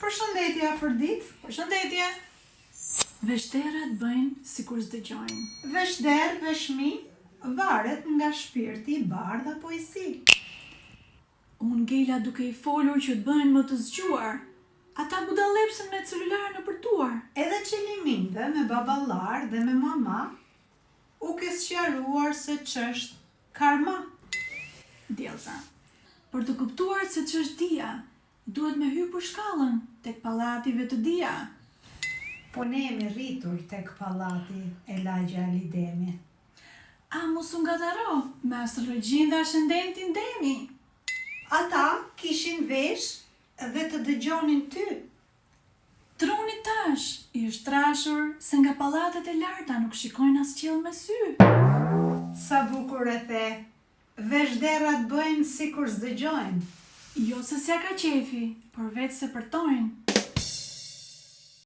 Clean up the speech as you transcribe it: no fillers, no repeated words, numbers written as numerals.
Përshëndetje Afrodit. Përshëndetje. Veshterat bëjnë sikur s'dëgjojnë. Veshder, veshmi, varet nga shpirti i bardh apo i si. Unë Gela duke i folur që të bëjnë më të zgjuar. Ata budallepsen me celular në përduar. Edhe qeliminde me baballar dhe me mama, u ke sqaruar se ç'është karma. Djelza, për të kuptuar se ç'është dia, duhet me hyrë për shkallën tek pallati Vetëdia. Po ne jemi rritur tek pallati e lagja Lidemi. A mos u ngataro me astrologjin dhe ascendentin Demi. Ata kishin vesh dhe të dëgjonin ty. Truni tash i është trashur se nga pallatet e larta nuk shikojnë as qiell me sy. Sa bukur e the. Veshderat bëjnë sikur s'dëgjojnë. Jo se s'ja ka qefi, por vetë se përtojnë.